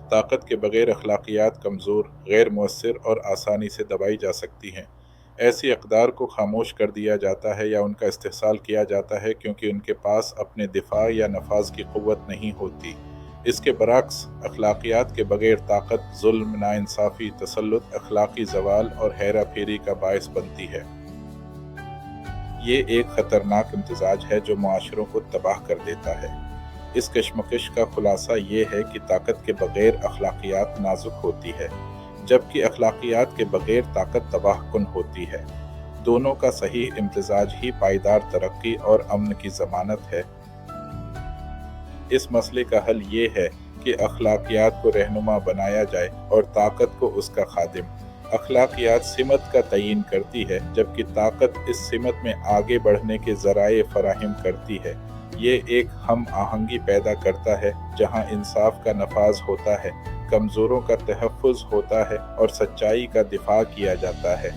طاقت کے بغیر اخلاقیات کمزور، غیر مؤثر اور آسانی سے دبائی جا سکتی ہیں۔ ایسی اقدار کو خاموش کر دیا جاتا ہے یا ان کا استحصال کیا جاتا ہے کیونکہ ان کے پاس اپنے دفاع یا نفاذ کی قوت نہیں ہوتی۔ اس کے برعکس، اخلاقیات کے بغیر طاقت ظلم، ناانصافی، تسلط، اخلاقی زوال اور ہیرا پھیری کا باعث بنتی ہے۔ یہ ایک خطرناک امتزاج ہے جو معاشروں کو تباہ کر دیتا ہے۔ اس کشمکش کا خلاصہ یہ ہے کہ طاقت کے بغیر اخلاقیات نازک ہوتی ہے، جبکہ اخلاقیات کے بغیر طاقت تباہ کن ہوتی ہے۔ دونوں کا صحیح امتزاج ہی پائیدار ترقی اور امن کی ضمانت ہے۔ اس مسئلے کا حل یہ ہے کہ اخلاقیات کو رہنما بنایا جائے اور طاقت کو اس کا خادم۔ اخلاقیات سمت کا تعین کرتی ہے، جبکہ طاقت اس سمت میں آگے بڑھنے کے ذرائع فراہم کرتی ہے۔ یہ ایک ہم آہنگی پیدا کرتا ہے جہاں انصاف کا نفاذ ہوتا ہے، کمزوروں کا تحفظ ہوتا ہے اور سچائی کا دفاع کیا جاتا ہے۔